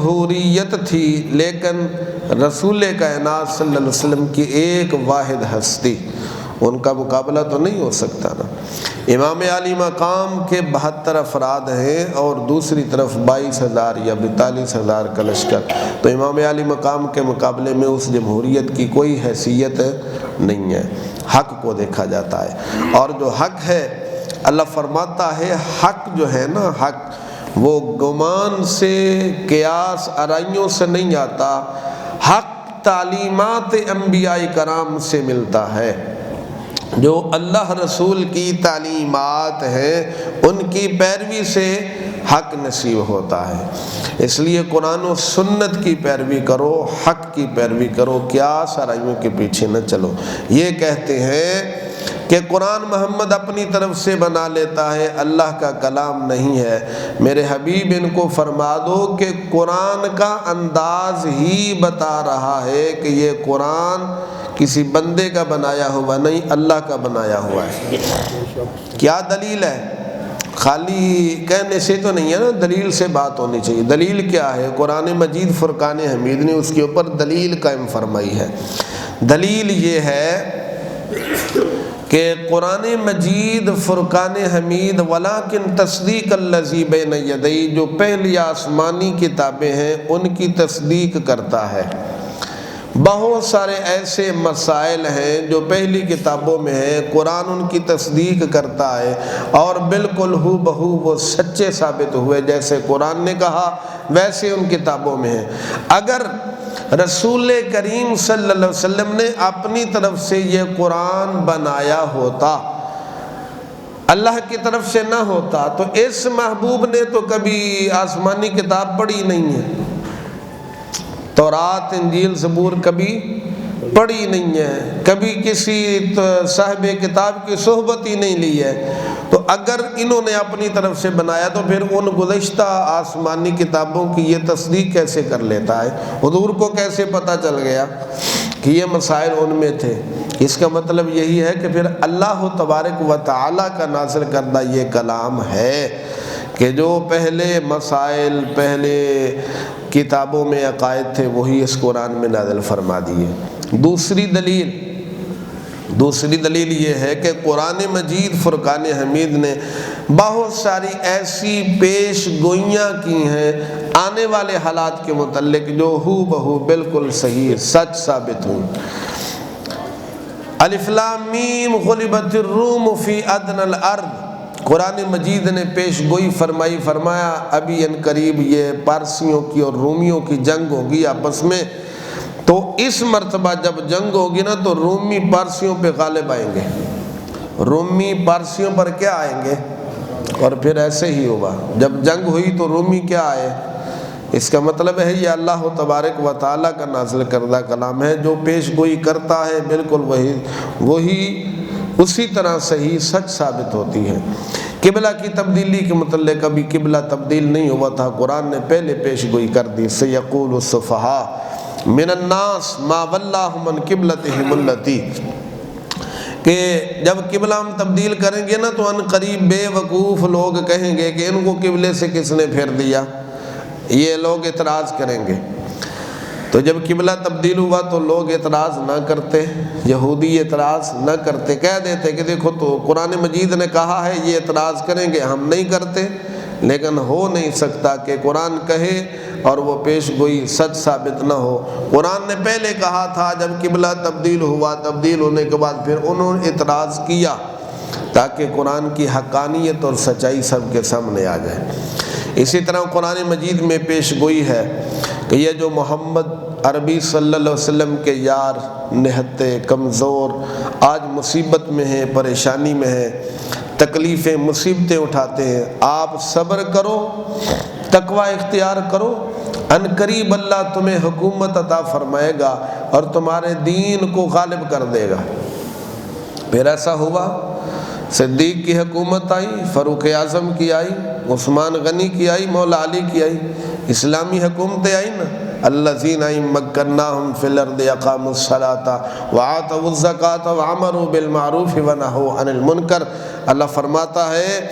جمہوریت تھی، لیکن رسول کائنات صلی اللہ علیہ وسلم کی ایک واحد ہستی، ان کا مقابلہ تو نہیں ہو سکتا نا۔ امام علی مقام کے 72 افراد ہیں اور دوسری طرف 22,000 یا 42,000 کا لشکر، تو امام علی مقام کے مقابلے میں اس جمہوریت کی کوئی حیثیت نہیں ہے۔ حق کو دیکھا جاتا ہے، اور جو حق ہے اللہ فرماتا ہے حق جو ہے نا، حق وہ گمان سے، قیاس آرائیوں سے نہیں آتا، حق تعلیمات انبیاء کرام سے ملتا ہے۔ جو اللہ رسول کی تعلیمات ہیں ان کی پیروی سے حق نصیب ہوتا ہے۔ اس لیے قرآن و سنت کی پیروی کرو، حق کی پیروی کرو، قیاس آرائیوں کے پیچھے نہ چلو۔ یہ کہتے ہیں کہ قرآن محمد اپنی طرف سے بنا لیتا ہے، اللہ کا کلام نہیں ہے۔ میرے حبیب ان کو فرما دو کہ قرآن کا انداز ہی بتا رہا ہے کہ یہ قرآن کسی بندے کا بنایا ہوا نہیں، اللہ کا بنایا ہوا ہے۔ کیا دلیل ہے؟ خالی کہنے سے تو نہیں ہے نا، دلیل سے بات ہونی چاہیے۔ دلیل کیا ہے؟ قرآن مجید فرقان حمید نے اس کے اوپر دلیل قائم فرمائی ہے۔ دلیل یہ ہے کہ قرآن مجید فرقان حمید ولیکن تصدیق الذی بین یدیہ، جو پہلی آسمانی کتابیں ہیں ان کی تصدیق کرتا ہے۔ بہت سارے ایسے مسائل ہیں جو پہلی کتابوں میں ہیں، قرآن ان کی تصدیق کرتا ہے اور بالکل ہو بہو وہ سچے ثابت ہوئے، جیسے قرآن نے کہا ویسے ان کتابوں میں ہیں۔ اگر رسول کریم صلی اللہ علیہ وسلم نے اپنی طرف سے یہ قرآن بنایا ہوتا، اللہ کی طرف سے نہ ہوتا، تو اس محبوب نے تو کبھی آسمانی کتاب پڑھی نہیں ہے، تورات انجیل زبور کبھی پڑھی نہیں ہے، کبھی کسی صاحب کتاب کی صحبت ہی نہیں لی ہے۔ تو اگر انہوں نے اپنی طرف سے بنایا تو پھر ان گزشتہ آسمانی کتابوں کی یہ تصدیق کیسے کر لیتا ہے؟ حضور کو کیسے پتہ چل گیا کہ یہ مسائل ان میں تھے؟ اس کا مطلب یہی ہے کہ پھر اللہ تبارک و تعالیٰ کا نازل کردہ یہ کلام ہے کہ جو پہلے مسائل، پہلے کتابوں میں عقائد تھے وہی اس قرآن میں نازل فرما دیے۔ دوسری دلیل یہ ہے کہ قرآن مجید فرقان حمید نے بہت ساری ایسی پیش گوئیاں کی ہیں آنے والے حالات کے متعلق جو ہو بہو بالکل صحیح سچ ثابت ہوں۔ الف لام میم غلبت الروم فی ادنی الارض، قرآن مجید نے پیش گوئی فرمایا ابھی ان قریب یہ پارسیوں کی اور رومیوں کی جنگ ہوگی آپس میں، تو اس مرتبہ جب جنگ ہوگی نا تو رومی پارسیوں پہ غالب آئیں گے، رومی پارسیوں پر کیا آئیں گے، اور پھر ایسے ہی ہوگا۔ جب جنگ ہوئی تو رومی کیا آئے؟ اس کا مطلب ہے یہ اللہ تبارک و تعالیٰ کا نازل کردہ کلام ہے، جو پیش گوئی کرتا ہے بالکل وہی اسی طرح صحیح سچ ثابت ہوتی ہے۔ قبلہ کی تبدیلی کے متعلق ابھی قبلہ تبدیل نہیں ہوا تھا، قرآن نے پہلے پیش گوئی کر دی، سیقول السفہاء من الناس ما ولاہم عن قبلتہم التی، کہ جب قبلہ ہم تبدیل کریں گے نا تو ان قریب بے وقوف لوگ کہیں گے کہ ان کو قبلے سے کس نے پھیر دیا، یہ لوگ اعتراض کریں گے۔ تو جب قبلہ تبدیل ہوا تو لوگ اعتراض نہ کرتے، یہودی اعتراض نہ کرتے، کہہ دیتے کہ دیکھو تو قرآن مجید نے کہا ہے یہ اعتراض کریں گے، ہم نہیں کرتے۔ لیکن ہو نہیں سکتا کہ قرآن کہے اور وہ پیش گوئی سچ ثابت نہ ہو۔ قرآن نے پہلے کہا تھا، جب قبلہ تبدیل ہوا، تبدیل ہونے کے بعد پھر انہوں نے اعتراض کیا تاکہ قرآن کی حقانیت اور سچائی سب کے سامنے آ جائے۔ اسی طرح قرآن مجید میں پیش گوئی ہے کہ یہ جو محمد عربی صلی اللہ علیہ وسلم کے یار نہتے کمزور آج مصیبت میں ہیں، پریشانی میں ہیں، تکلیفیں مصیبتیں اٹھاتے ہیں، آپ صبر کرو، تقوی اختیار کرو، ان قریب اللہ تمہیں حکومت عطا فرمائے گا اور تمہارے دین کو غالب کر دے گا۔ پھر ایسا ہوا، صدیق کی حکومت آئی، فاروق اعظم کی آئی، عثمان غنی کی آئی، مولا علی کی آئی، اسلامی حکومتیں آئی نا۔ الذین مکناہم فی الارض اقاموا الصلاۃ وآتوا الزکاۃ وامروا بالمعروف ونہوا عن المنکر۔ اللہ فرماتا ہے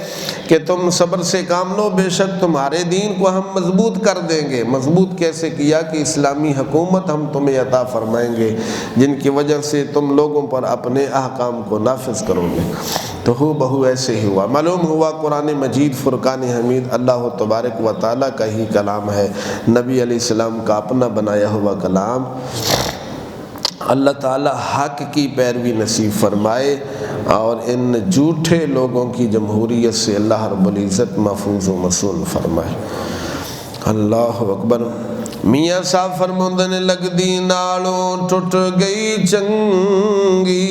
کہ تم صبر سے کام لو، بے شک تمہارے دین کو ہم مضبوط کر دیں گے۔ مضبوط کیسے کیا؟ کہ اسلامی حکومت ہم تمہیں عطا فرمائیں گے جن کی وجہ سے تم لوگوں پر اپنے احکام کو نافذ کرو گے۔ تو ہو بہو ایسے ہی ہوا۔ معلوم ہوا قرآن مجید فرقان حمید اللہ تبارک و تعالیٰ کا ہی کلام ہے، نبی علیہ السلام کا اپنا بنایا ہوا کلام۔ اللہ تعالیٰ حق کی پیروی نصیب فرمائے اور ان جھوٹے لوگوں کی جمہوریت سے اللہ رب العزت محفوظ و مصون فرمائے۔ اللہ اکبر۔ میاں صاحب فرماندے نے لگ دی نالوں ٹوٹ گئی چنگی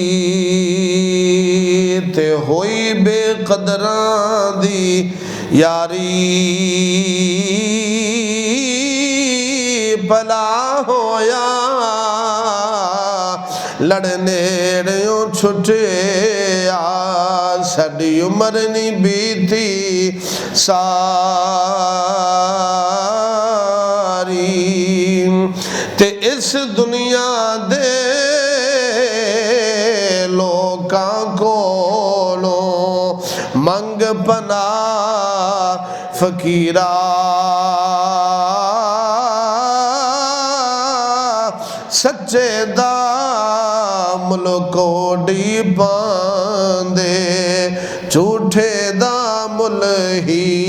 تے ہوئی بے قدراں دی یاری بھلا ہویا لڑنےڑیوں چھٹے آ ساڈی عمر نہیں بیتی ساری تے اس دنیا دے لوکاں کولوں منگ پناہ فقیرہ سچے دا ملک اوڈی پاندے جھوٹے دا مل ہیرا۔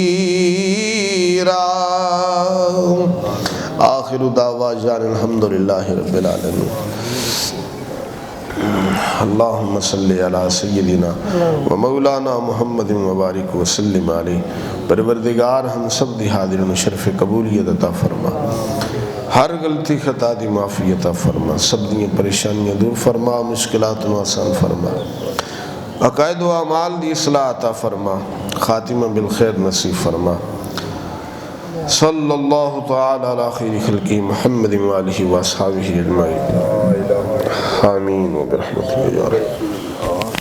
آخر دعوانا الحمدللہ رب العالمین۔ اللہم صلی علی سیدنا و مولانا محمد مبارک وسلم علیہ۔ پروردگار ہم سب دی حاضرین شرف قبولیت عطا فرما، ہر غلطی خطا دی معافی عطا فرما، سب دی پریشانیاں دور فرما، مشکلات نو آسان فرما، عقائد و اعمال دی اصلاح عطا فرما، خاتمہ بالخیر نصیب فرما۔ صلی اللہ تعالی علی خیر خلقی محمد و آلہ و اصحابہ اجمعین، آمین و برحمتہ یا رب۔